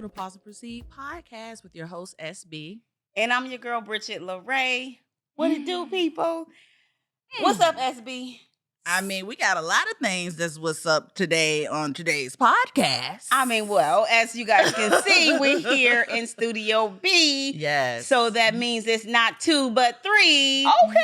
the Pause and Proceed podcast with your host, SB. And I'm your girl, Bridgett LaRé. What it do, people? What's up, SB? I mean, we got a lot of things that's what's up today on today's podcast. Well, as you guys can see, we're here in Studio B. Yes. So that means it's not 2, but 3. Okay.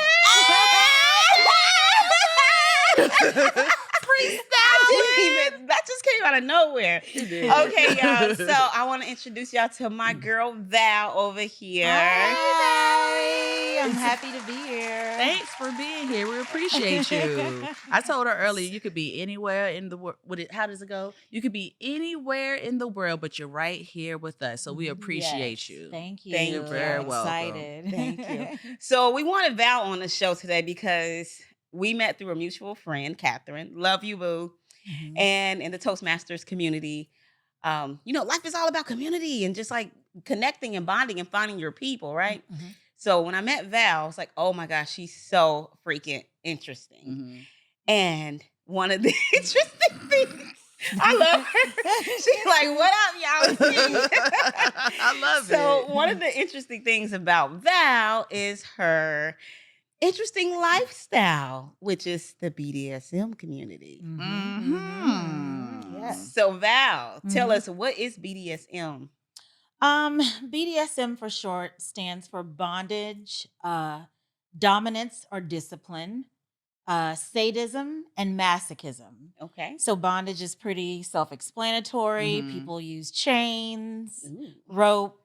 That just came out of nowhere. Okay, y'all. So I want to introduce y'all to my girl Val over here. Hi. I'm happy to be here. Thanks for being here. We appreciate you. I told her earlier you could be anywhere in the world. How does it go? You could be anywhere in the world, but you're right here with us. So we appreciate you. Thank you. Thank you. You're very welcome. Excited. Thank you. So we wanted Val on the show today because we met through a mutual friend, Catherine. Love you, boo. Mm-hmm. And in the Toastmasters community, life is all about community and just like connecting and bonding and finding your people, right? Mm-hmm. So when I met Val, I was like, oh my gosh, she's so freaking interesting. Mm-hmm. And one of the interesting things, I love her. She's like, what up, y'all? I love it. So one of the interesting things about Val is her interesting lifestyle, which is the BDSM community. Mm-hmm. Yes. So Val, tell us, what is BDSM? BDSM for short stands for bondage, dominance or discipline, sadism, and masochism. Okay. So bondage is pretty self-explanatory. Mhm. People use chains, Ooh. rope.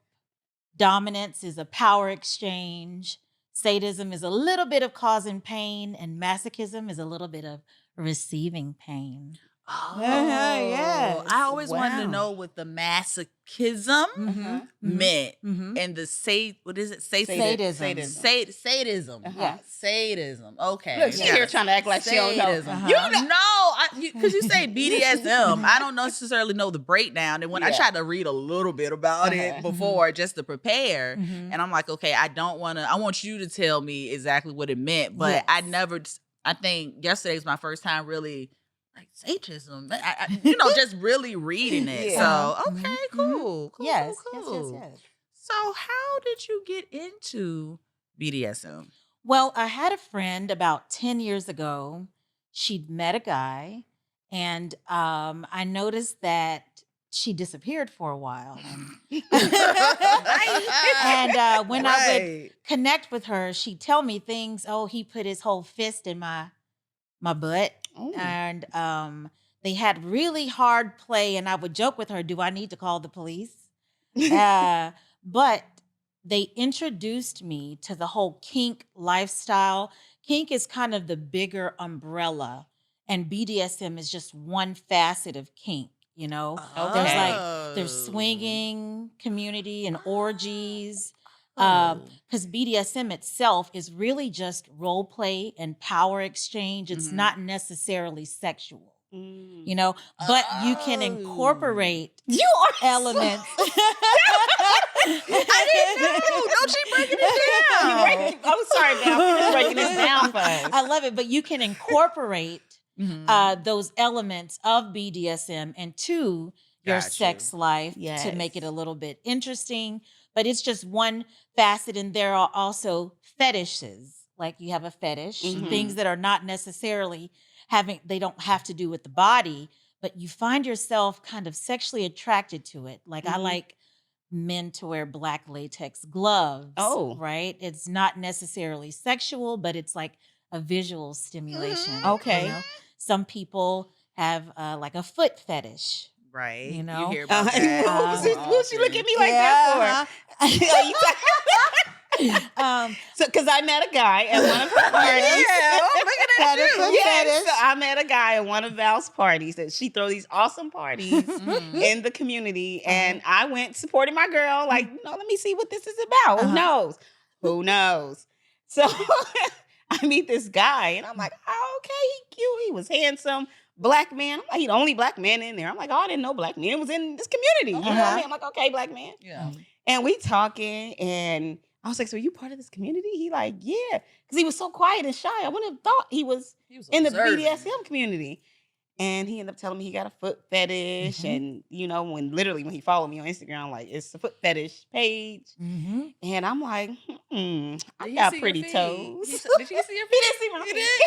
Dominance is a power exchange. Sadism is a little bit of causing pain, and masochism is a little bit of receiving pain. Oh, yes. I always wanted to Wow. know what the masochism Mm-hmm. meant, Mm-hmm. and the sadism. Sadism. Yes. Sadism. Okay. Look, she here trying to act like she don't know. Sadism. Uh-huh. You know, because you say BDSM, I don't necessarily know the breakdown. And when I Yeah. tried to read a little bit about it before, just to prepare, Mm-hmm. and I'm like, okay, I want you to tell me exactly what it meant, but Yes. I think yesterday was my first time really. Like sadism, just really reading it. Yeah. So, okay, Mhm. cool. Yes. Cool. So, how did you get into BDSM? Well, I had a friend about 10 years ago. She'd met a guy, and I noticed that she disappeared for a while. And when I would connect with her, she'd tell me things. Oh, he put his whole fist in my butt. Oh. And they had really hard play, and I would joke with her, do I need to call the police? But they introduced me to the whole kink lifestyle. Kink is kind of the bigger umbrella, and BDSM is just one facet of kink, you know? There's swinging community and orgies. Because BDSM itself is really just role play and power exchange. It's not necessarily sexual, you know, but you can incorporate elements. I didn't know. Don't she breaking it down? I'm sorry, Val. I'm just breaking this down for us. I love it, but you can incorporate those elements of BDSM into your Got you. sex life Yes. to make it a little bit interesting. But it's just one facet, and there are also fetishes. Like you have a fetish, things that are not necessarily they don't have to do with the body, but you find yourself kind of sexually attracted to it. Like I like men to wear black latex gloves. Oh. Right? It's not necessarily sexual, but it's like a visual stimulation. Okay. You know? Some people have like a foot fetish. Right. You know? You hear about that. What she look at me like that for? So, because I met a guy at one of her parties. Look at that. So I met a guy at one of Val's parties that she throw these awesome parties in the community, and I went supporting my girl. Like, let me see what this is about. Who knows? So I meet this guy, and I'm like, oh, okay, he cute. He was handsome. Black man. I'm like, he the only black man in there. I'm like, oh, I didn't know black men was in this community. You know what I mean? I'm like, okay, black man. Yeah. And we talking, and I was like, so are you part of this community? He like, yeah. Because he was so quiet and shy. I wouldn't have thought he was in the observant. BDSM community. And he ended up telling me he got a foot fetish. Mhm. And, when he followed me on Instagram, like, it's a foot fetish page. Mhm. And I'm like, I Did he got see your pretty feet? toes. Did he see your He feet? didn't see my He feet. did.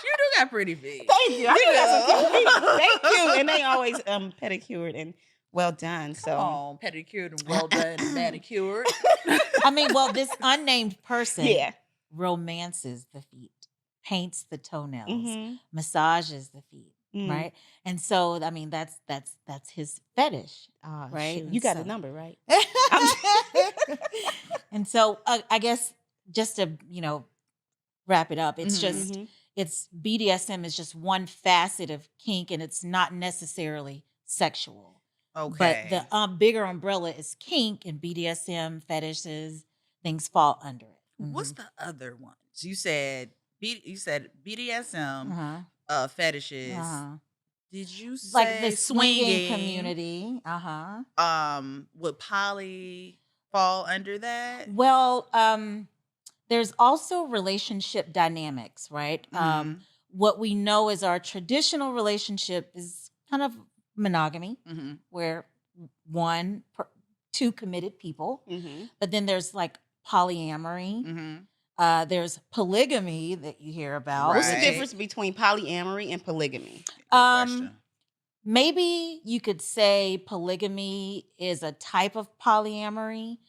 You do got pretty feet. Thank you. I You do got some cute feet. do. Thank you. And they always pedicured and well done. Come So on, pedicured and well done and manicured. I mean, well, this unnamed person yeah. romances the feet, paints the toenails, Mm-hmm. massages the feet, Mm. right? And so, I mean, that's his fetish, Oh, right? shoot. And You got a so, number, right? I'm and so, I guess just to wrap it up, it's Mhm. just it's BDSM is just one facet of kink, and it's not necessarily sexual. But Okay. the bigger umbrella is kink, and BDSM fetishes things fall under it. What's the other ones? You said BDSM, fetishes. Uh-huh. Did you Like the say swinging swinging? community. Uh-huh. Would poly fall under that? Well, there's also relationship dynamics, right? Mhm. What we know is our traditional relationship is kind of monogamy, Mhm. where two committed people. mm-hmm. But then there's like polyamory. Mhm. There's polygamy that you hear about. What's the Right. difference between polyamory and polygamy? Good Um, question. Maybe you could say polygamy is a type of polyamory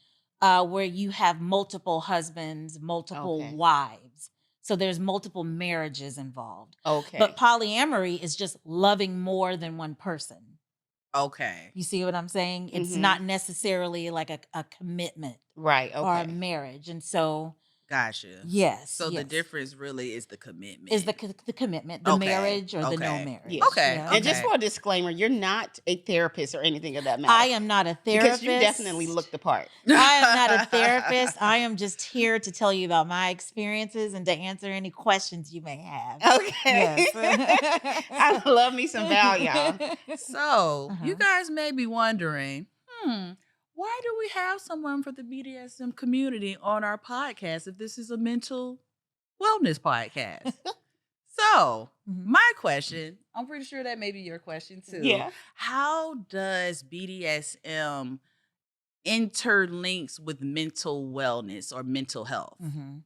where you have multiple husbands, multiple Okay. wives. So there's multiple marriages involved. Okay. But polyamory is just loving more than one person. Okay. You see what I'm saying? It's Mm-hmm. not necessarily like a commitment Right. or a Okay. marriage. And so, Gotcha. yes. So the difference really is the commitment. is the commitment, the Okay, marriage or the no okay. marriage. Yeah. Okay. Yeah. And just Okay. for a disclaimer, you're not a therapist or anything of that matter. I am not a therapist. Because you definitely looked the part. I am not a therapist. I am just here to tell you about my experiences and to answer any questions you may have. Okay. Yes. I love me some Val, y'all. So you Uh-huh. guys may be wondering, why do we have someone for the BDSM community on our podcast if this is a mental wellness podcast? So Mhm. my question, I'm pretty sure that may be your question too. Yeah. How does BDSM interlinks with mental wellness or mental health? Mhm.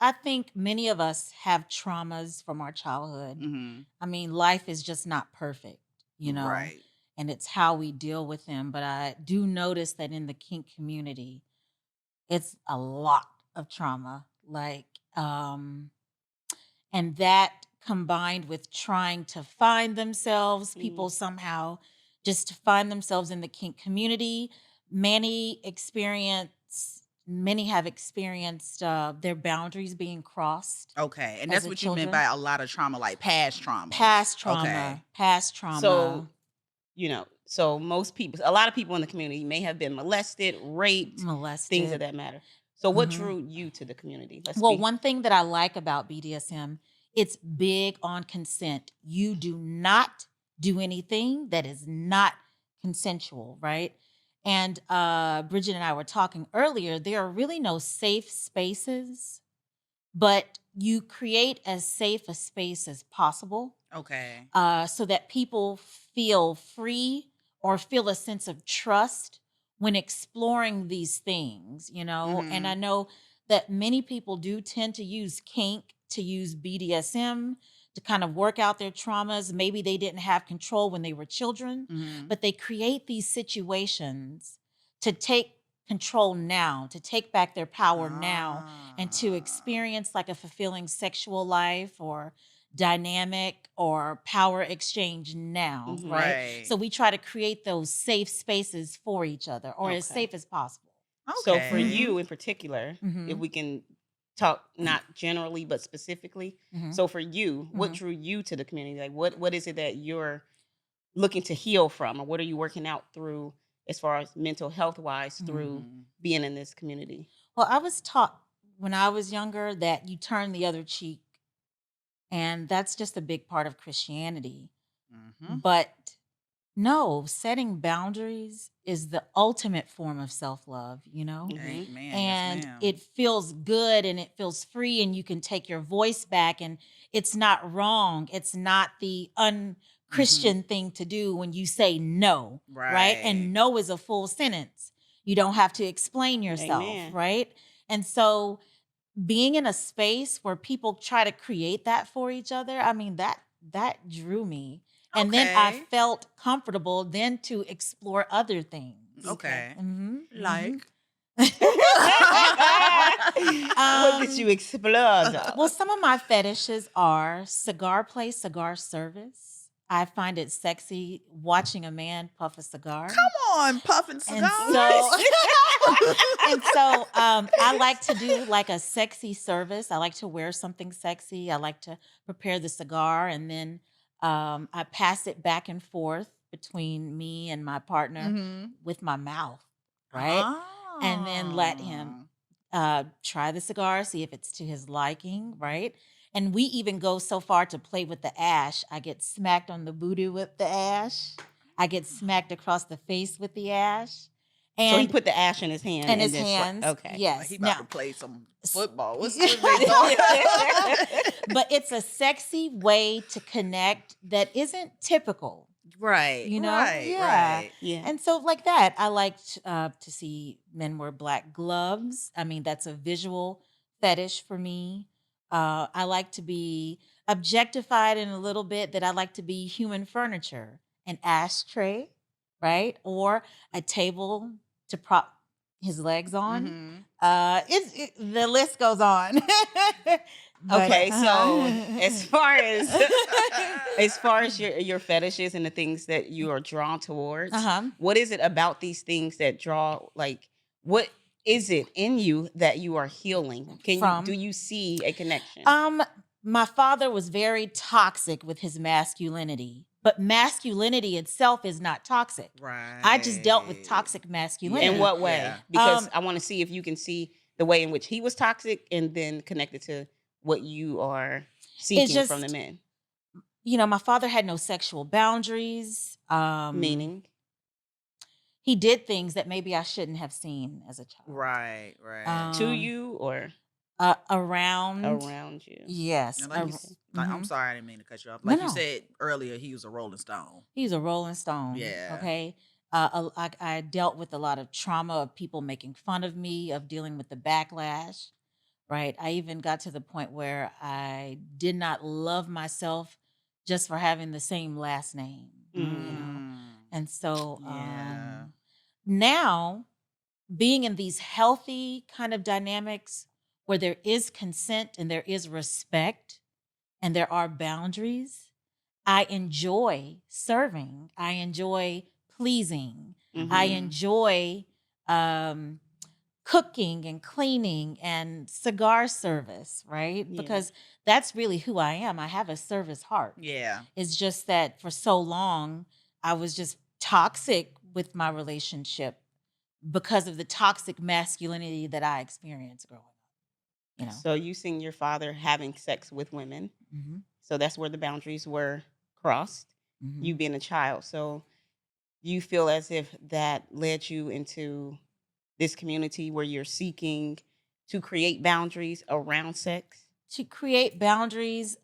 I think many of us have traumas from our childhood. Mm-hmm. I mean, life is just not perfect, Right. and it's how we deal with them. But I do notice that in the kink community, it's a lot of trauma. And that combined with trying to find themselves, people somehow just find themselves in the kink community. Many have experienced their boundaries being crossed. Okay. And as that's a what you meant children. by a lot of trauma, like past trauma. Past trauma, Okay. past trauma. So, a lot of people in the community may have been molested, raped, molested. things of that matter. So what Mhm. drew you to the community? One thing that I like about BDSM, it's big on consent. You do not do anything that is not consensual, right? And Bridgett and I were talking earlier, there are really no safe spaces, but you create as safe a space as possible Okay. so that people feel free or feel a sense of trust when exploring these things, And I know that many people do tend to use kink, to use BDSM to kind of work out their traumas. Maybe they didn't have control when they were children, but they create these situations to take control now, to take back their power now, and to experience like a fulfilling sexual life or dynamic or power exchange now, Mhm. right? Right. So we try to create those safe spaces for each other, or as Okay. safe as possible. So for Okay. you in particular, if we can talk not generally but specifically, Mhm. so for you, what Mhm. drew you to the community? Like what is it that you're looking to heal from, or what are you working out through as far as mental health wise through being in this community? Well, I was taught when I was younger that you turn the other cheek, and that's just a big part of Christianity. Mhm. But No, setting boundaries is the ultimate form of self-love, you know? Mhm. Amen. Yes, And ma'am. it feels good and it feels free and you can take your voice back and it's not wrong. It's not the unchristian thing to do when you say no, right? Right. And no is a full sentence. You don't have to explain yourself, Amen. right? And so being in a space where people try to create that for each other, I mean that drew me. And then I Okay. felt comfortable then to explore other things. Okay. Mhm, Like. What did you explore? Well, some of my fetishes are cigar play, cigar service. I find it sexy watching a man puff a cigar. Come on, puffing And cigars. so, I like to do like a sexy service. I like to wear something sexy. I like to prepare the cigar, and then I pass it back and forth between me and my partner with my mouth, right? And then let him try the cigar, see if it's to his liking, right? And we even go so far to play with the ash. I get smacked on the booty with the ash. I get smacked across the face with the ash. So he And put the ash in his hand in and his then hands, okay. Like yes. he about Now, to play some football. What's they doing? but it's a sexy way to connect that isn't typical, Right. you know? Right. Yeah. Right. Yeah. And so, like that, I liked to see men wear black gloves. I mean, that's a visual fetish for me. I like to be objectified in a little bit, that I like to be human furniture, an ashtray, right? Or a table to prop his legs on. The list goes on. But, Okay, so as far Mm-hmm. as your fetishes and the things that you are drawn towards, uh-huh. what is it about these things that draw, like, what is it in you that you are healing? Do From you see a connection? My father was very toxic with his masculinity, but masculinity itself is not toxic. Right. I just dealt with toxic masculinity. In what way? Yeah. Because I want to see if you can see the way in which he was toxic and then connect it to what you are It's seeking from the just, men. my father had no sexual boundaries. Meaning? He did things that maybe I shouldn't have seen as a child. Right. Right. To you or Around you? Yes. And like I'm sorry, I didn't mean to cut you off. Like you No. said earlier, he was a Rolling Stone. He's a Rolling Stone. Yeah. Okay. I dealt with a lot of trauma of people making fun of me, of dealing with the backlash. Right. I even got to the point where I did not love myself just for having the same last name, And so Yeah. now, being in these healthy kind of dynamics where there is consent and there is respect and there are boundaries, I enjoy serving. I enjoy pleasing. I Mhm. enjoy cooking and cleaning and cigar service, right? Yeah. Because that's really who I am. I have a service heart. Yeah. It's just that for so long, I was just toxic with my relationship because of the toxic masculinity that I experienced growing up. So you seen your father having sex with women. Mm-hmm. So that's where the boundaries were crossed. Mm-hmm. You being a child. So you feel as if that led you into this community where you're seeking to create boundaries around sex? To create boundaries,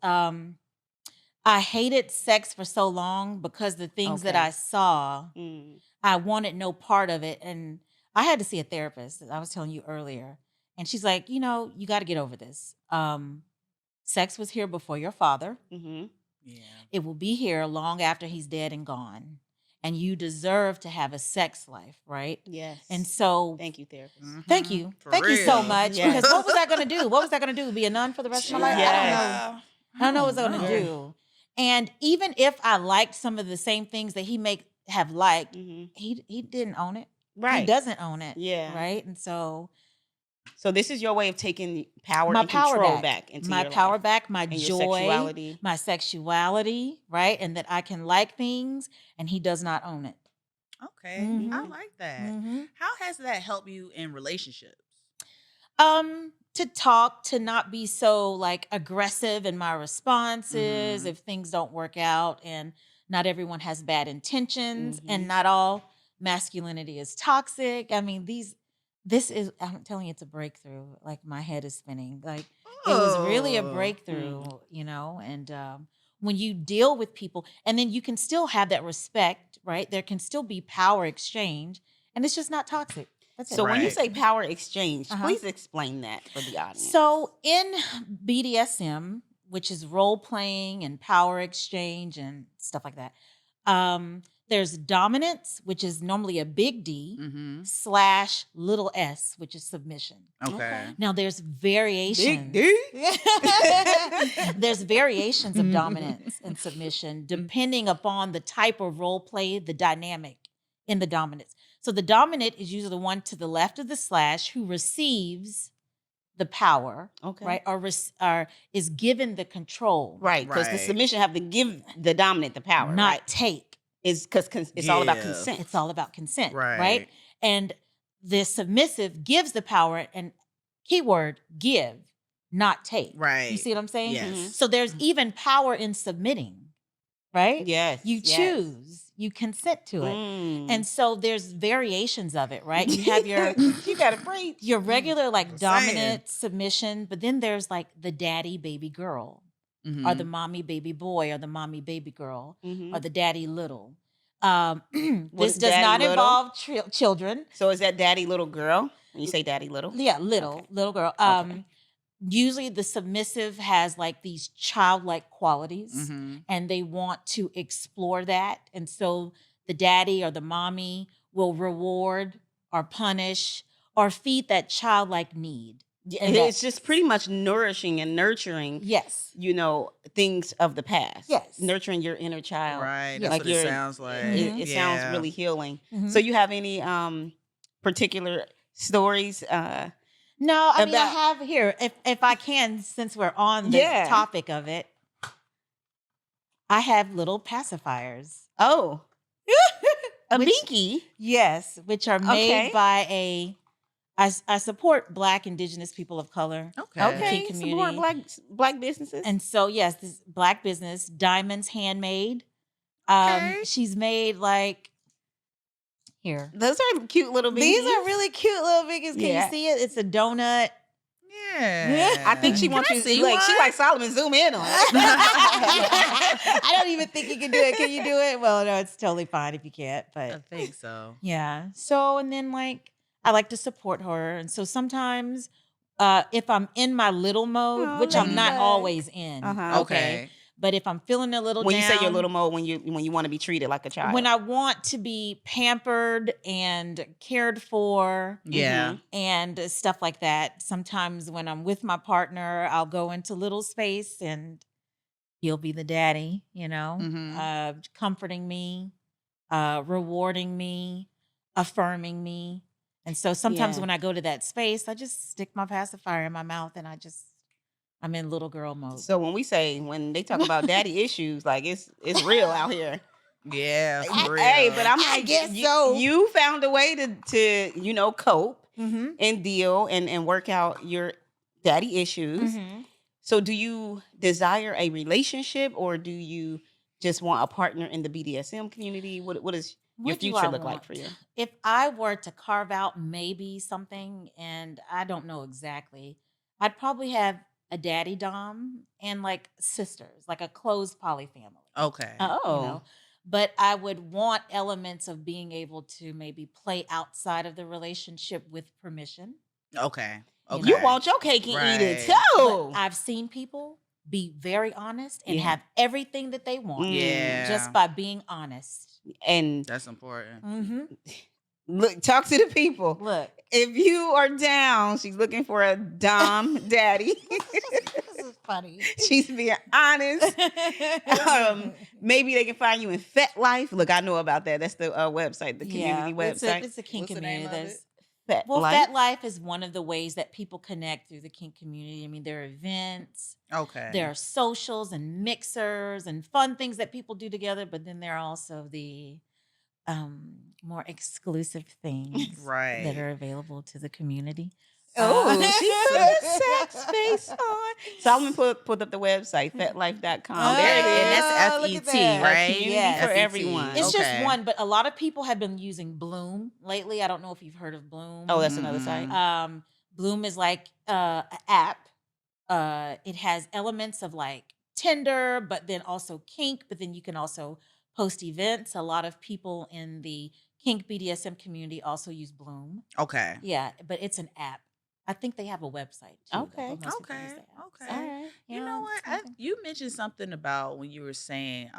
I hated sex for so long because the things that Okay. I saw, Mm. I wanted no part of it. And I had to see a therapist, as I was telling you earlier. And she's like, you got to get over this. Sex was here before your father. Mm-hmm. Yeah. It will be here long after he's dead and gone. And you deserve to have a sex life, right? Yes. And so, Thank you, therapist. thank you. For Thank you so real. much. Yes. Because what was I going to do? What was I going to do? Be a nun for the rest of my life? I don't know. Yeah. I don't know what I was know. going to do. And even if I liked some of the same things that he may have liked, Mm-hmm. he didn't own it. Right. He doesn't own it. Yeah. Right. And so this is your way of taking power my and power control back, back into my your power life back, my and your joy, sexuality. my sexuality, right? And that I can like things and he does not own it. Okay. Mhm. I like that. Mm-hmm. How has that helped you in relationships? To talk, to not be so like aggressive in my responses if things don't work out, and not everyone has bad intentions, Mhm. and not all masculinity is toxic. I mean, this is, I'm telling you, it's a breakthrough. Like, my head is spinning. Like, it was really a Oh. breakthrough, you know, and when you deal with people, and then you can still have that respect, right? There can still be power exchange, and it's just not toxic. That's it. So when you Right. say power exchange, Uh-huh. please explain that for the audience. So in BDSM, which is role playing and power exchange and stuff like that, there's dominance, which is normally a big D, / little s, which is submission. Okay. Now there's variations. Big D? There's variations of dominance and submission depending upon the type of role play, the dynamic in the dominance. So the dominant is usually the one to the left of the / who receives the power, Okay. right? Or is given the control. Right, because the Right. submission have to give the dominant the power, not right? take. It's because it's all about Give. consent. It's all about consent, right? Right. And the submissive gives the power, and keyword give, not take. Right. You see what I'm saying? Yes. So there's even power in submitting, right? Yes. You yes. choose, you consent to it. And so there's variations of it, right? You have your you gotta preach. your regular like Just dominant submission, but then there's like the daddy baby girl, or the mommy baby boy, or the mommy baby girl, or the daddy little. This is does daddy not little? involve children. So is that daddy little girl? When you say daddy little? Yeah, little girl. Okay. Usually the submissive has like these childlike qualities, and they want to explore that. And so the daddy or the mommy will reward or punish or feed that childlike need. And It's just pretty much nourishing and nurturing, yes. you know, things of the past. Yes. Nurturing your inner child. Right. Yeah. That's Like what it sounds like. It sounds Yeah. really healing. Mhm. So you have any particular stories? No, I mean, I about- have here, if I can, since we're on the Yeah. topic of it, I have little pacifiers. Oh. A Which- binky? Yes, which are made Okay. by I support Black Indigenous people of color. Okay. Okay. Kink Support community. black businesses. And so, yes, this Black business, Diamonds Handmade. Okay. She's made like, here. Those are cute little binkies. These are really cute little binkies. Can Yeah. you see it? It's a donut. Yeah. I think she Can wants I you see like she one? like Solomon zoom in on it. I don't even think you can do it. Can you do it? Well, no, it's totally fine if you can't. I But think so. yeah. So, and then like I like to support her. And so sometimes if I'm in my little mode, Oh, which I'm not ladybug. always in, Uh-huh. okay. But if I'm feeling a little When down, you say your little mode, when you want to be treated like a child. when I want to be pampered and cared for, Yeah. and stuff like that. Sometimes when I'm with my partner, I'll go into little space and he'll be the daddy, comforting me, rewarding me, affirming me. And so sometimes Yeah. when I go to that space, I just stick my pacifier in my mouth and I'm in little girl mode. So when they talk about daddy issues, like it's real out here. Yeah. For real. Hey, but I'm I like, guess so. You found a way to cope Mm-hmm. and deal and work out your daddy issues. Mm-hmm. So do you desire a relationship, or do you just want a partner in the BDSM community? What does your What do future I look like want? for you? If I were to carve out maybe something, and I don't know exactly, I'd probably have a daddy dom and like sisters, like a closed poly family. Okay. Oh. But I would want elements of being able to maybe play outside of the relationship with permission. Okay. Okay. You want your cake and eat it Right. too. But I've seen people be very honest and Yeah. have everything that they want Yeah. just by being honest. And That's important. Mm-hmm. look, talk to the people. Look, If you are down, she's looking for a dom daddy. this is funny. She's being honest. Maybe they can find you in FetLife. Look, I know about that. That's the website, the community website. It's a kink What's the name community. of it? FetLife is one of the ways that people connect through the kink community. I mean, there are events, Okay. there are socials and mixers and fun things that people do together, but then there are also the more exclusive things Right. that are available to the community. Oh, she put the sex face on. Solomon put up the website, fetlife.com. There it Okay, and is. that's Look at FET, that. right? Community for Yes. everyone. It's just Okay. one, but a lot of people have been using Bloom lately. I don't know if you've heard of Bloom. Oh, that's another site. Bloom is like an app. It has elements of like Tinder, but then also kink, but then you can also post events. A lot of people in the kink BDSM community also use Bloom. Okay. Yeah, but it's an app. I think they have a website too. Okay. But most people use the app. Okay. All right. You know what? You mentioned something about when you were saying,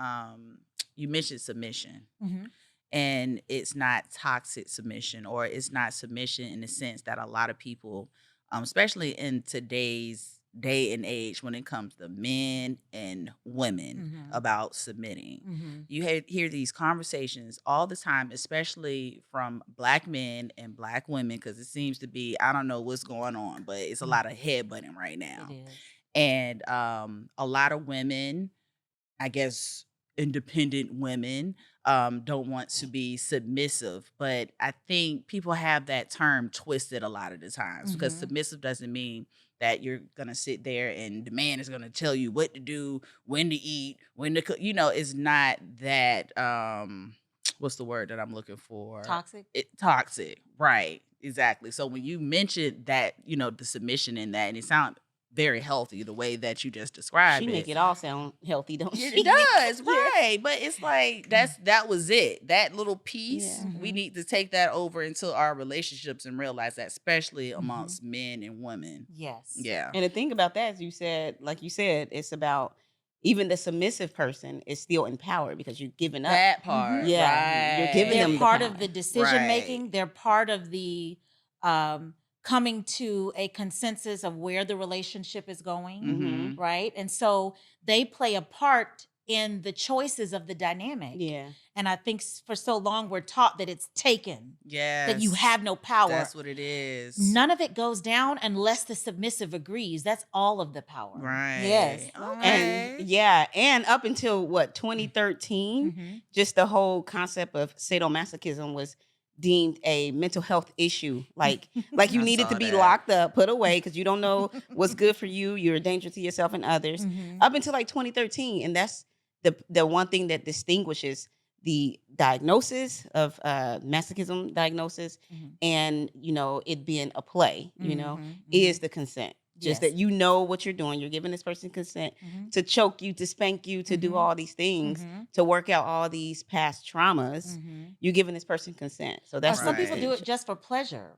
you mentioned submission. Mm-hmm. And it's not toxic submission, or it's not submission in the sense that a lot of people, especially in today's day and age, when it comes to men and women about submitting, you hear these conversations all the time, especially from Black men and Black women, because it seems to be, I don't know what's going on, but it's a lot of headbutting right now. It is. And a lot of women, I guess independent women, don't want to be submissive, but I think people have that term twisted a lot of the times, because submissive doesn't mean that you're gonna sit there and the man is gonna tell you what to do, when to eat, when to cook. It's not that. What's the word that I'm looking for? Toxic. Toxic, right? Exactly. So when you mentioned that, the submission in that, and it sounds very healthy the way that you just described She it. make it all sound healthy, don't she? It does, right? But it's like that was it. That little piece, we need to take that over into our relationships and realize that, especially amongst men and women. Yes. Yeah. And the thing about that is, like you said, it's about even the submissive person is still empowered because you're giving up that part. Yeah, you're giving They're them part the of power. the decision making. Right. They're part of the coming to a consensus of where the relationship is going, right? And so they play a part in the choices of the dynamic. Yeah. And I think for so long we're taught that it's taken. Yes. That you have no power. That's what it is. None of it goes down unless the submissive agrees. That's all of the power. Right. Yes. Okay. And up until 2013, just the whole concept of sadomasochism was deemed a mental health issue. Like you needed to be locked up, put away, because you don't know what's good for you. You're a danger to yourself and others. Up until 2013. And that's the one thing that distinguishes the diagnosis of masochism diagnosis and, it being a play, is the consent. Just that what you're doing. You're giving this person consent to choke you, to spank you, to do all these things, to work out all these past traumas. You're giving this person consent. So that's some people do it just for pleasure,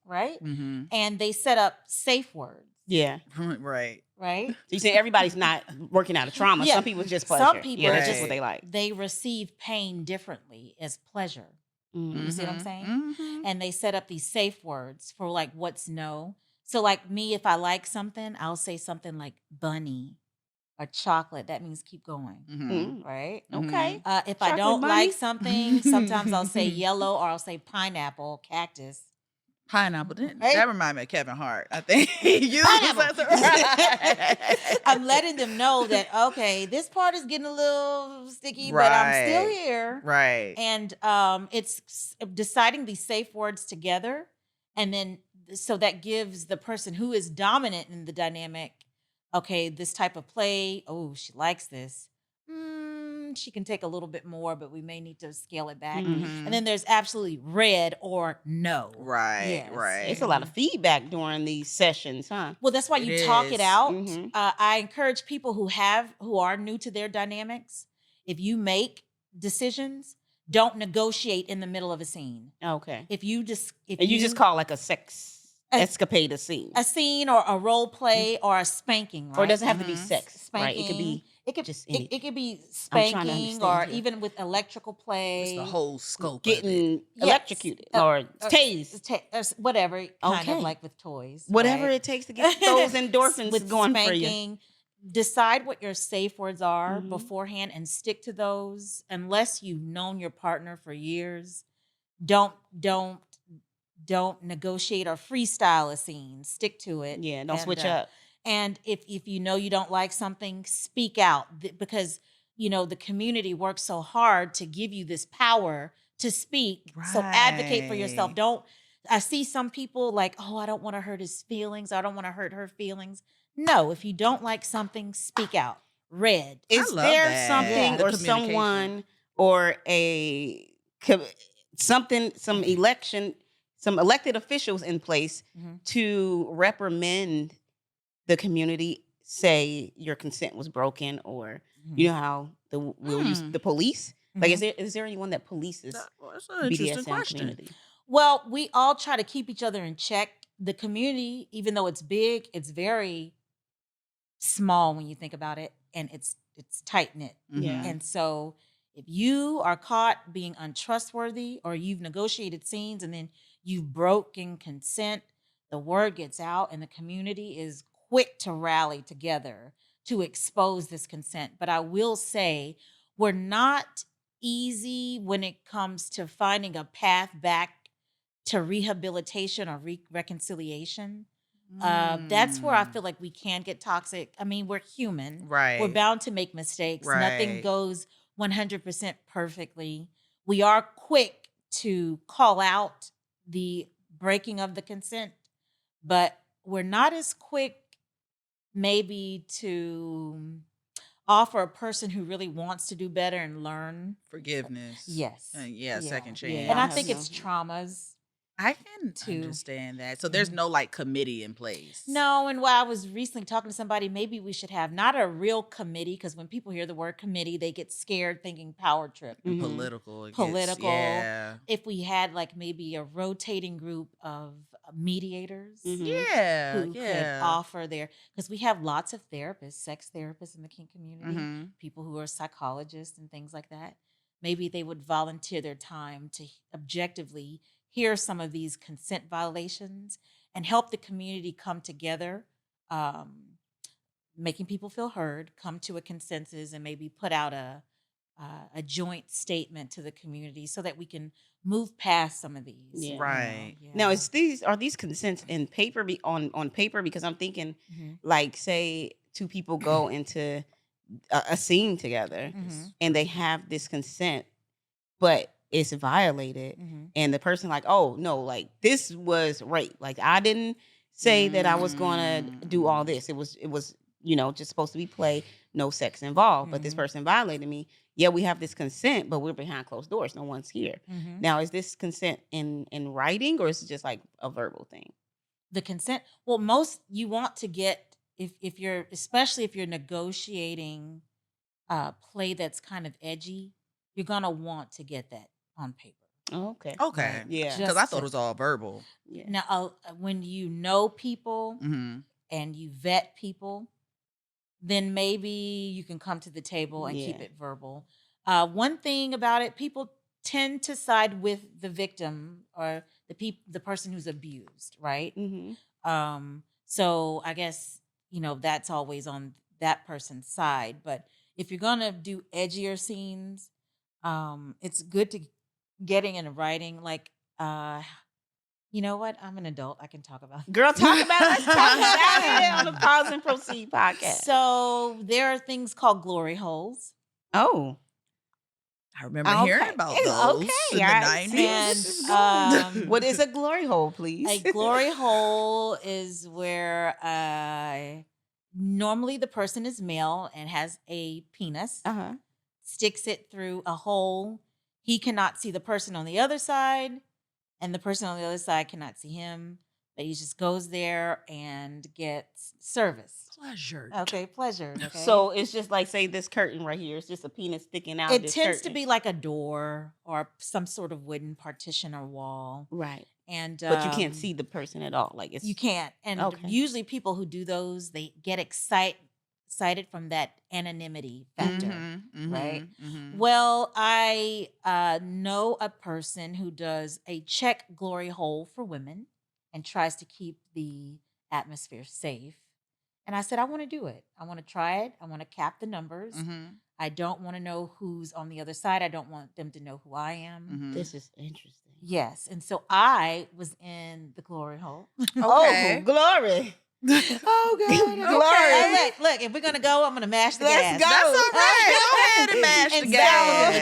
right? And they set up safe words. Yeah. Right. Right? So you say everybody's not working out of trauma. Some people just pleasure. Some people that's just what they like. They receive pain differently as pleasure. You see what I'm saying? And they set up these safe words for like what's no. So like me, if I like something, I'll say something like bunny or chocolate. That means keep going. Right? Okay. If I don't like something, sometimes I'll say yellow, or I'll say pineapple, cactus. Pineapple. That reminds me of Kevin Hart. I think he uses right. I'm letting them know that, okay, this part is getting a little sticky, but I'm still here. Right. And it's deciding these safe words together. And then, so that gives the person who is dominant in the dynamic, okay, this type of play, oh, she likes this. She can take a little bit more, but we may need to scale it back. And then there's absolutely red or no. Right, right. It's a lot of feedback during these sessions, huh? Well, that's why you talk it out. I encourage people who are new to their dynamics, if you make decisions, don't negotiate in the middle of a scene. Okay. If you just call like a sex escapade a scene or a role play or a spanking, right? Or it doesn't have to be sex, spanking. Right? It could be it could be spanking, or even with electrical play. It's the whole scope getting of it. electrocuted or tased, whatever, kind of like with toys. Whatever it takes to get those endorphins with going spanking, for you. Decide what your safe words are beforehand and stick to those. Unless you've known your partner for years, don't negotiate or freestyle a scene. Stick to it. Yeah, don't switch up. And if you know you don't like something, speak out, because the community works so hard to give you this power to speak. Right. So advocate for yourself. I see some people like, oh, I don't want to hurt his feelings. I don't want to hurt her feelings. No, if you don't like something, speak out. Red. I Is love there that. something The or communication. someone or some election, some elected officials in place to reprimand the community? Say your consent was broken, or you know how we'll use the police. Like, is there anyone that polices That's an interesting BDSM question. community? Well, we all try to keep each other in check. The community, even though it's big, it's very small when you think about it, and it's tight knit. Yeah. And so if you are caught being untrustworthy, or you've negotiated scenes and then you've broken consent, the word gets out and the community is quick to rally together to expose this consent. But I will say we're not easy when it comes to finding a path back to rehabilitation or reconciliation. That's where I feel like we can get toxic. I mean, we're human. Right. We're bound to make mistakes. Right. Nothing goes 100% perfectly. We are quick to call out the breaking of the consent, but we're not as quick maybe to offer a person who really wants to do better and learn Forgiveness. Yes. Yeah, second chance. Yeah. And I have think no- it's traumas. I can to- understand that. So there's no like committee in place. No, and while I was recently talking to somebody, maybe we should have not a real committee, because when people hear the word committee, they get scared thinking power trip. And political. It Political. yeah. If we had like maybe a rotating group of mediators Yeah. who could offer their, because we have lots of therapists, sex therapists in the kink community, people who are psychologists and things like that. Maybe they would volunteer their time to objectively hear some of these consent violations and help the community come together, making people feel heard, come to a consensus, and maybe put out a joint statement to the community so that we can move past some of these. Yeah. Right. Now, are these consents in paper on paper? Because I'm thinking, like, say two people go into a scene together and they have this consent, but it's violated, and the person like, oh no, like this was rape. Like, I didn't say that I was gonna do all this. It was just supposed to be play, no sex involved. But this person violated me. Yeah, we have this consent, but we're behind closed doors. No one's here. Now, is this consent in writing, or is it just like a verbal thing? The consent. Well, most you want to get if you're, especially if you're negotiating play that's kind of edgy, you're gonna want to get that on paper. Oh, okay. Okay. Right. Yeah. Because I thought it was all verbal. Yeah. Now, when you know people and you vet people, then maybe you can come to the table and keep it verbal. One thing about it, people tend to side with the victim or the person who's abused, right? So I guess, that's always on that person's side. But if you're gonna do edgier scenes, it's good to getting in writing. Like, you know what? I'm an adult. I can talk about it. Girl, let's talk about it on the Pause and Proceed podcast. So there are things called glory holes. Oh. I remember hearing about those in the 90s. And what is a glory hole, please? A glory hole is where normally the person is male and has a penis, sticks it through a hole. He cannot see the person on the other side, and the person on the other side cannot see him. But he just goes there and gets service. Pleasured. Okay, pleasured. Okay. So it's just like, say, this curtain right here. It's just a penis sticking out. It tends to be like a door or some sort of wooden partition or wall. Right. And but you can't see the person at all. Like, you can't. And usually people who do those, they get excited from that anonymity factor, right? Well, I know a person who does a check glory hole for women and tries to keep the atmosphere safe. And I said, I want to do it. I want to try it. I want to cap the numbers. I don't want to know who's on the other side. I don't want them to know who I am. This is interesting. Yes. And so I was in the glory hole. Okay. Oh, glory. Oh, God. Glory. Hey, look, if we're going to go, I'm going to mash the gas. Let's go. That's all right. Go ahead and mash the gas.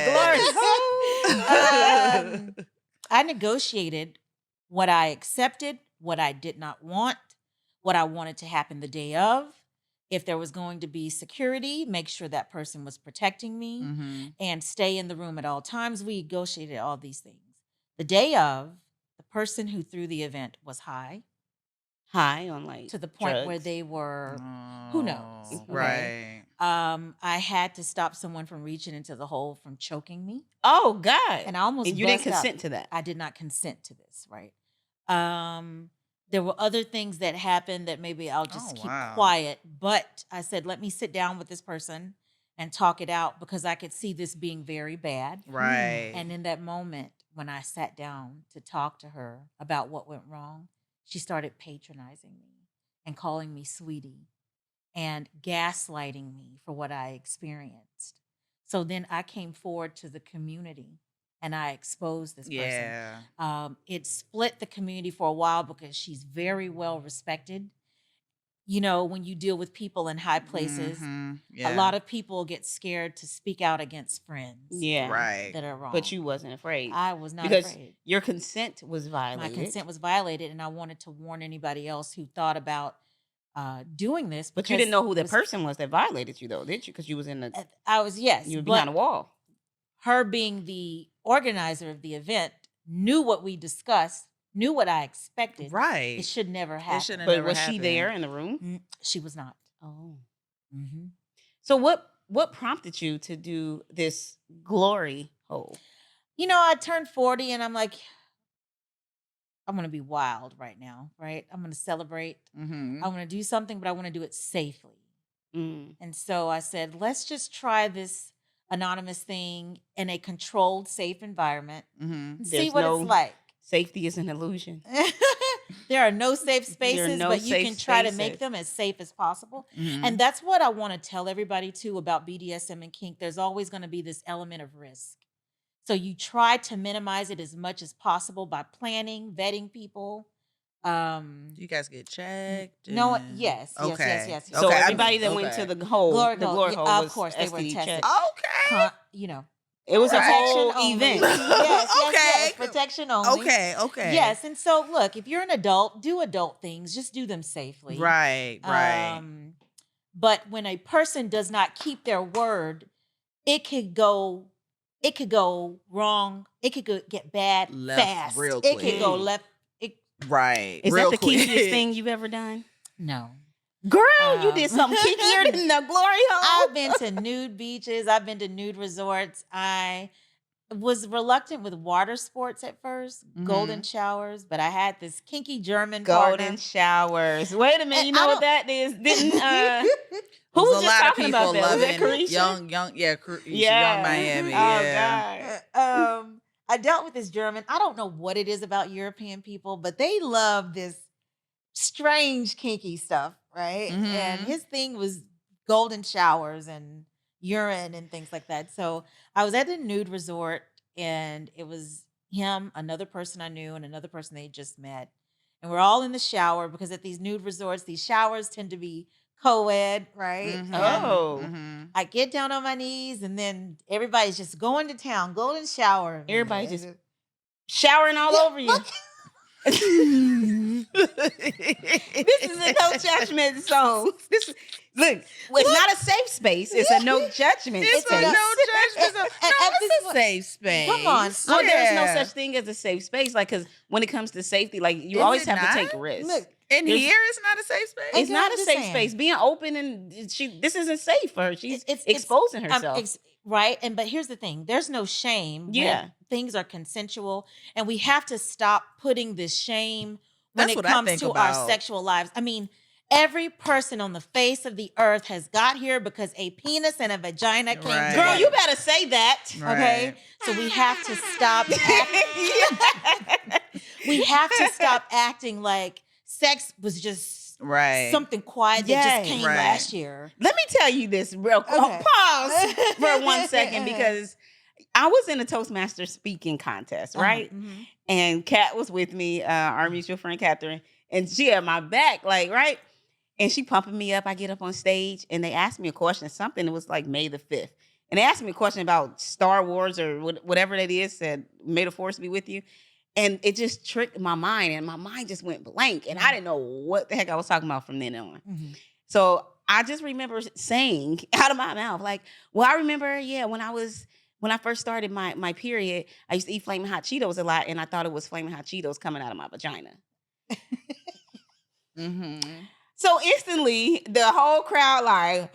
Glory. I negotiated what I accepted, what I did not want, what I wanted to happen the day of. If there was going to be security, make sure that person was protecting me and stay in the room at all times. We negotiated all these things. The day of, the person who threw the event was high. High on like to the point drugs. where they were, who knows? Right. I had to stop someone from reaching into the hole from choking me. Oh God. And I almost and you didn't bust out. consent to that. I did not consent to this, right? There were other things that happened that maybe I'll just keep quiet. But I said, let me sit down with this person and talk it out because I could see this being very bad. Right. And in that moment, when I sat down to talk to her about what went wrong, she started patronizing me and calling me sweetie and gaslighting me for what I experienced. So then I came forward to the community and I exposed this person. It split the community for a while because she's very well respected. You know, when you deal with people in high places, a lot of people get scared to speak out against friends. Right. That are wrong. But you wasn't afraid. I was not because afraid. Your consent was violated. My consent was violated, and I wanted to warn anybody else who thought about doing this. But you didn't know who the person was that violated you, though, did you? Because you was in the. I was, yes. You were behind a wall. Her being the organizer of the event knew what we discussed, knew what I expected. Right. It should never happen. But was she there in the room? She was not. Oh. Mm-hmm. So what prompted you to do this glory hole? You know, I turned 40 and I'm like, I'm going to be wild right now, right? I'm going to celebrate. I want to do something, but I want to do it safely. And so I said, let's just try this anonymous thing in a controlled, safe environment. See what it's like. Safety is an illusion. There are no safe spaces, but you can try to make them as safe as possible. And that's what I want to tell everybody too about BDSM and kink. There's always going to be this element of risk. So you try to minimize it as much as possible by planning, vetting people. You guys get checked? No, yes. So everybody that went to the glory hole, was of course, they were tested. checked. Okay. You know. It was a whole only. event. Yes, protection only. Okay. Yes, and so look, if you're an adult, do adult things. Just do them safely. Right. But when a person does not keep their word, it could go wrong. It could get bad left fast. Real quick. It could go left. Right. Is real that the quick. kinkiest thing you've ever done? No. Girl, you did something kinkier than the glory hole. I've been to nude beaches. I've been to nude resorts. I was reluctant with water sports at first, golden showers, but I had this kinky German golden showers. Wait a minute, you know what that is? Who was just talking about that? Was that Carisha? Young, Carisha, Young Miami. Oh God. I dealt with this German. I don't know what it is about European people, but they love this strange kinky stuff, right? And his thing was golden showers and urine and things like that. So I was at a nude resort and it was him, another person I knew, and another person they just met. And we're all in the shower because at these nude resorts, these showers tend to be co-ed, right? I get down on my knees and then everybody's just going to town, golden shower. Everybody's just showering all over you. This is a no judgment zone. Look, it's not a safe space. It's a no judgment space. It's a no judgment zone. It's a safe space. Come on. No, there's no such thing as a safe space. Like, because when it comes to safety, like you always have to take risks. Look, here, it's not a safe space. It's not a safe space. Being open and this isn't safe for her. She's exposing herself. Right. But here's the thing. There's no shame. When things are consensual. And we have to stop putting this shame when it comes to our sexual lives. I mean, every person on the face of the earth has got here because a penis and a vagina came together. Girl, you better say that. Okay? So we have to stop we have to stop acting like sex was just something quiet that just came last year. Let me tell you this real quick. Pause for 1 second because I was in a Toastmaster speaking contest, right? And Kat was with me, our mutual friend Catherine, and she had my back, like, right? And she pumping me up. I get up on stage and they asked me a question, something that was like May the 5th. And they asked me a question about Star Wars or whatever that is, said, may the force be with you. And it just tricked my mind, and my mind just went blank, and I didn't know what the heck I was talking about from then on. Mm-hmm. So I just remember saying out of my mouth, like, well, I remember, when I first started my period, I used to eat Flaming Hot Cheetos a lot, and I thought it was Flaming Hot Cheetos coming out of my vagina. Mm-hmm. So instantly, the whole crowd like,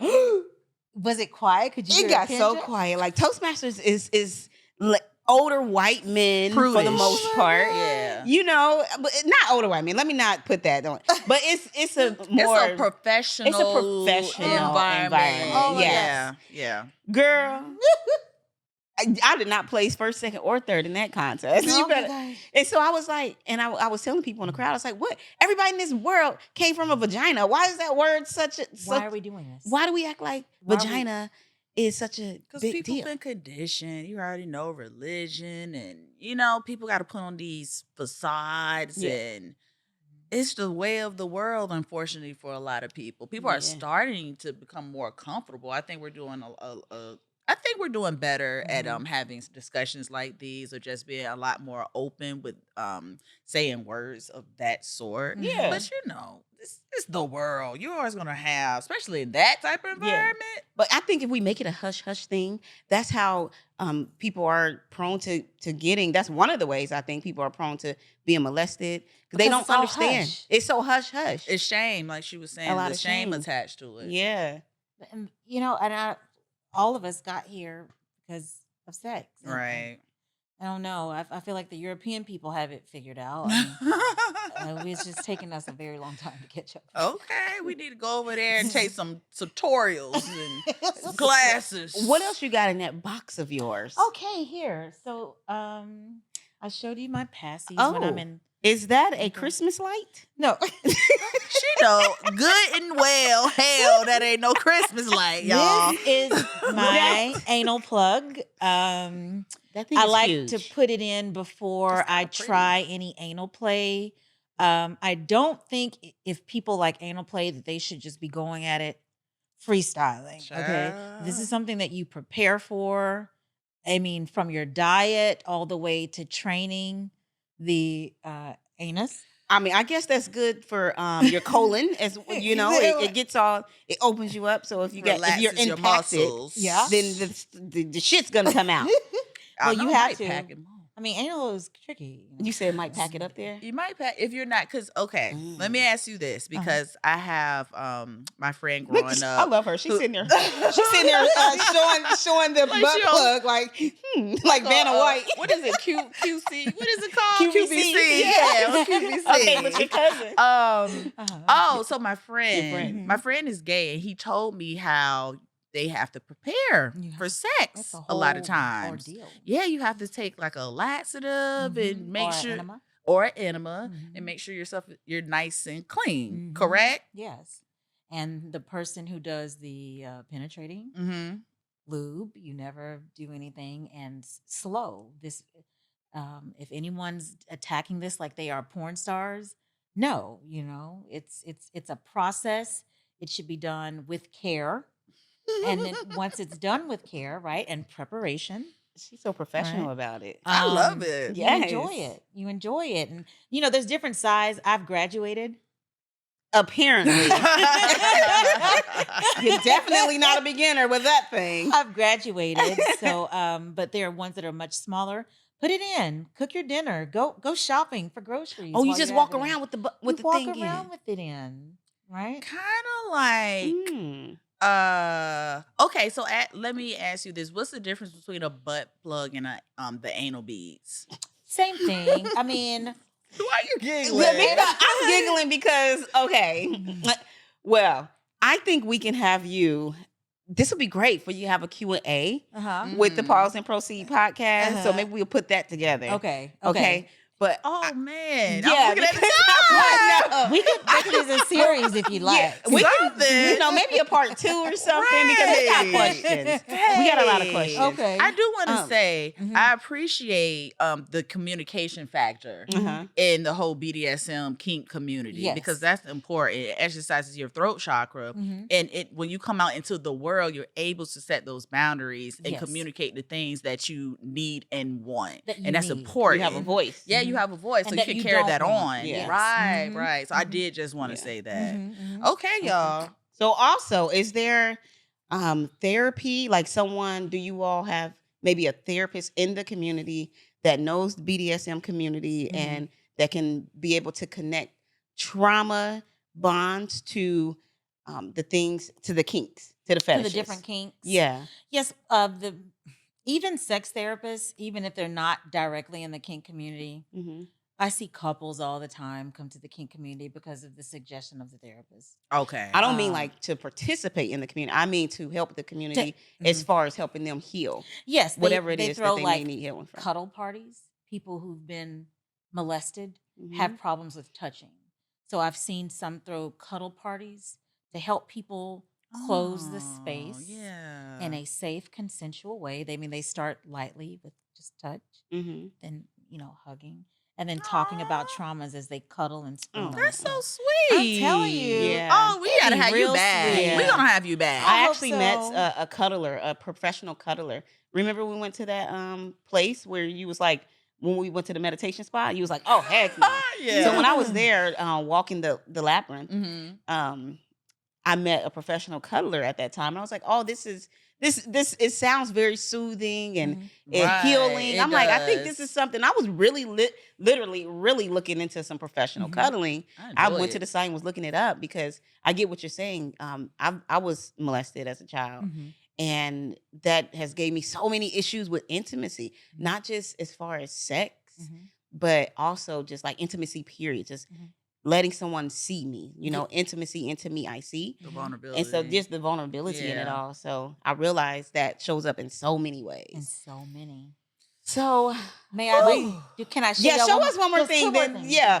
Was it quiet? Could you it hear got a pin so drop? quiet. Like Toastmasters is like older white men for the Prudish. most part. Yeah. You know, but not older white men. Let me not put that on. But it's a more It's a professional environment. Oh my Yeah. girl. I did not place first, second, or third in that contest. Oh You my better. gosh. And so I was like, and I was telling people in the crowd, I was like, what? Everybody in this world came from a vagina. Why is that word such a? Why are we doing this? Why do we act like Why are vagina is such a Because big people deal? been conditioned. You already know religion, and people got to put on these facades, Yeah. and it's the way of the world. Unfortunately, for a lot of people, people are Yeah. starting to become more comfortable. I think we're doing I think we're doing better at having discussions like these, or just being a lot more open with saying words of that sort. Yeah. But this is the world. You're always gonna have, especially in that type of environment. But I think if we make it a hush hush thing, that's how people are prone to getting. That's one of the ways I think people are prone to being molested because they Because don't it's all understand. hush. It's so hush hush. It's shame, like she was saying, A lot the of shame shame. attached to it. Yeah. And all of us got here because of sex. And Right. I don't know. I feel like the European people have it figured out. It's just taking us a very long time to catch up. Okay, we need to go over there and take some tutorials and classes. What else you got in that box of yours? Okay, here. So I showed you my passies when I'm in. Is that a Okay. Christmas light? No. She know good and well, hell, that ain't no Christmas light, y'all. This is my anal plug. That thing I is like huge. to put it in before It's kinda I pretty. try any anal play. I don't think if people like anal play that they should just be going at it freestyling. Okay. This is something that you prepare for. I mean, from your diet all the way to training the anus. I mean, I guess that's good for your colon, as you know. It opens you up. So if you're Relaxes your impacted, muscles. Yeah. then the shit's gonna come out. I Well, know you it have might to. pack it more. I mean, anal is tricky. You said it might pack it up there. You might pack if you're not, because let me ask you this, because I have my friend growing up. I love her. She's sitting there. She's sitting there showing the Like butt she on- plug like Vanna White. What is it? QC? What is it called? QVC. Yeah, QVC. Okay, but your cousin. So my friend. friend is gay, and he told me how they have to prepare Yeah. for That's sex a lot of whole times. ordeal. Yeah, you have to take like a laxative and make Or sure, enema. or an enema, Mhm. and make sure you're nice and clean. Mhm. Correct? Yes. And the person who does the penetrating Mm-hmm. lube, you never do anything, and slow. This, if anyone's attacking this like they are porn stars, no, it's a process. It should be done with care, and then once it's done with care, right, and preparation, She's so professional Right. about it. I love it. You Yes. enjoy it. You enjoy it, and there's different size. I've graduated. Apparently, you're definitely not a beginner with that thing. I've graduated, so but there are ones that are much smaller. Put it in. Cook your dinner. Go shopping for groceries. Oh, you while just you walk have it in. around with the You thing walk in. around with it in, right? Kind of like okay, so let me ask you this. What's the difference between a butt plug and the anal beads? Same thing. I mean, Why are you giggling? I'm giggling because well, I think we can have you. This would be great for you to have a Q&A with the Pause and Proceed podcast. So maybe we'll put that together. Okay. But Oh man, yeah, I'm looking at the I time. know. We could make it as a series if you like. Yeah, we can something. Maybe a part 2 or something because we got Right. questions. We got a lot of questions. Okay. I do want to Um, say mhm. I appreciate the communication factor Uh-huh. in the whole BDSM kink community because Yes. that's important. It exercises your throat chakra, Mhm. and when you come out into the world, you're able to set those boundaries and Yes. communicate the things that you need and want, That you and that's need. important. You have a voice. Yeah, you Mhm. have a voice, And so you that can you carry don't that want. on. Yes. Right, Mhm. right. So I Mhm. did just want to Yeah. say that. Mhm. Mhm. Okay, y'all. So also, is there therapy? Like do you all have maybe a therapist in the community that knows the BDSM community Mhm. and that can be able to connect trauma bonds to the things, to the kinks, to the To fetishes? the different kinks. Yeah. Yes. Even sex therapists, even if they're not directly in the kink community, Mm-hmm. I see couples all the time come to the kink community because of the suggestion of the therapist. Okay. I don't mean Um, like to participate in the community. I mean to help the community mhm. as far as helping them heal Yes, whatever it they is throw that they may need healing from. cuddle parties. People who've been molested Mm-hmm. have problems with touching. So I've seen some throw cuddle parties to help people close the space Yeah. in a safe, consensual way. They start lightly with just touch, Mm-hmm. then hugging, and then talking about Aw. traumas as they cuddle and spoon on That's each so other. sweet. I'm telling you, Yeah. Oh, we it'd gotta be have you real back. sweet. We're Yeah. gonna have you back. I hope actually met so. a cuddler, a professional cuddler. Remember we went to that place where you was like, when we went to the meditation spot, you was like, oh heck no. Yeah. So when I was there walking the labyrinth, Mm-hmm. I met a professional cuddler at that time. And I was like, oh, this it sounds very soothing and Mhm. healing. It I'm like, I think this is does. something. I was really literally really looking into some professional Mhm. cuddling. I I enjoy went to it. the site and was looking it up because I get what you're saying. I was molested as a child. Mhm. And that has gave me so many issues with intimacy, not just as far as sex, Mhm. but also just like intimacy, period. Just Mhm. letting someone see me, Yeah. intimacy into me, I see. The Mhm. vulnerability. And so just the vulnerability in it Yeah. all. So I realized that shows up in so many And ways. so many. So May I whew. can I show Yeah, y'all show us one more just two thing. more Then things. yeah,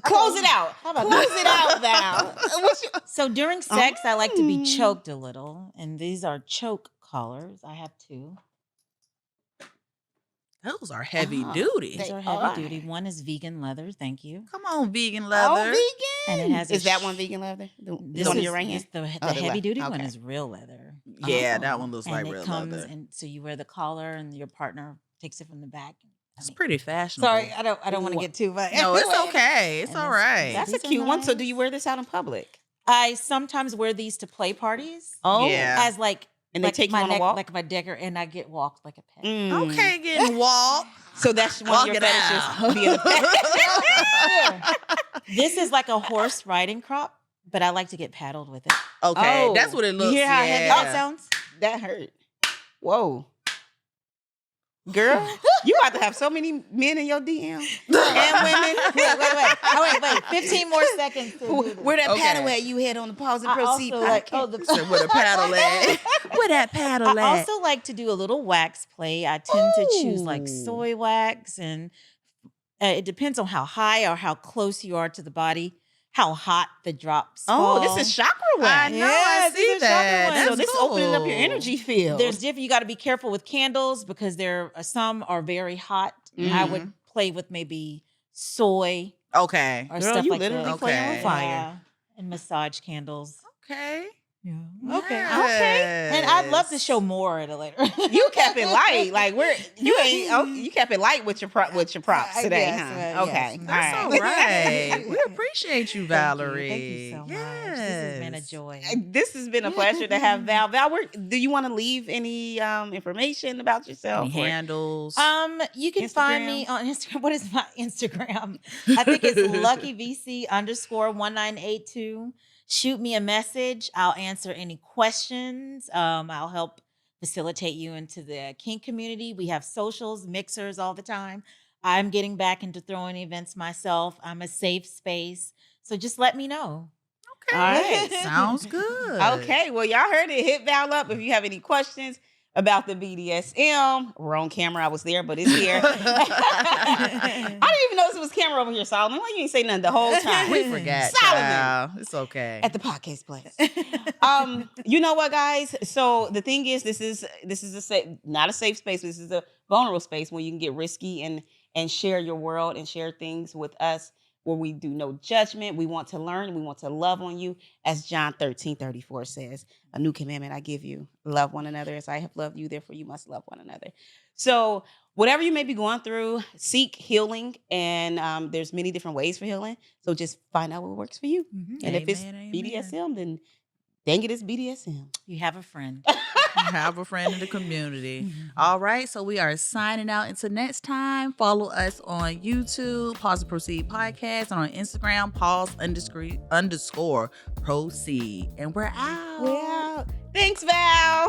close it out. How about Close this? it out, Val. What's your- So during sex, I like to be Mm. choked a little, and these are choke collars. I have two. Those are heavy Oh, duty. These they are heavy are. duty. One is vegan leather. Thank you. Come on, vegan Oh, leather. vegan. And it has Is that one vegan leather? The This one in is your right hand? the Oh, the heavy left. duty one Okay. is real leather. Yeah, that Oh. one looks And like it real comes leather. and so you wear the collar and your partner takes it from the back. It's pretty fashionable. Sorry, I don't want to Ooh. get too much. No, it's okay. It's And all this- right. That's a These are cute one. So do nice. you wear this out in public? I sometimes wear these to play parties. Oh. Yeah. As And they take you on a walk? like my decker, and I get walked like a pet. Mm. Okay, getting walked. So that's one Walk of your it fetishes. out. Being a pet. This is like a horse riding crop, but I like to get paddled with it. Okay, Oh, that's what it you looks. hear how heavy that yeah. sounds? That hurt. Whoa. Girl, you about to have so many men in your DM and women. Wait. 15 more seconds. To do this. Where that Okay. paddle at? You head on the pause and I proceed also like podcast. So where the paddle at? Where that paddle I at? also like to do a little wax play. I tend to choose like Ooh. soy wax, and it depends on how high or how close you are to the body, how hot the drops fall. Oh, this is chakra I wax. know. Yes, I see these are chakra that. ones. That's So this is opening up your cool. energy field. There's different. You got to be careful with candles because some are very hot. I would Mhm. play with maybe soy Okay. or Girl, stuff you like literally that. playing with Okay. fire. Yeah, and massage candles. Okay. Yeah. Okay. And I'd love to show more at a later. You kept it light. Like you kept it light with your props today, Yes, huh? well, Okay. yes. That's all right. right. We appreciate you, Valerie. Thank you so much. This has been a Yes. joy. This has been a pleasure to have Val. Val, do you want to leave any information about yourself? Any or- handles? You can find me Instagram? on Instagram. What is my Instagram? I think it's LuckyVC_1982. Shoot me a message. I'll answer any questions. I'll help facilitate you into the kink community. We have socials, mixers all the time. I'm getting back into throwing events myself. I'm a safe space. So just let me know. Okay. All right. Sounds good. Okay. Well, y'all heard it. Hit Val up if you have any questions about the BDSM. We're on camera. I was there, but it's here. I didn't even know this was camera over here, Solomon. Why you ain't say nothing the whole time? We forgot, Solomon. child. It's okay. At the podcast place. You know what, guys? So the thing is, this is not a safe space. This is a vulnerable space where you can get risky and share your world and share things with us, where we do no judgment. We want to learn. We want to love on you. As John 13:34 says, a new commandment I give you, love one another as I have loved you. Therefore, you must love one another. So whatever you may be going through, seek healing. And there's many different ways for healing. So just find out what works for you. And if it's BDSM, then dang it, it's BDSM. You have a friend. Have a friend in the community. All right, so we are signing out until next time. Follow us on YouTube, Pause and Proceed Podcast, and on Instagram, pause_proceed. And we're out. We're out. Thanks, Val.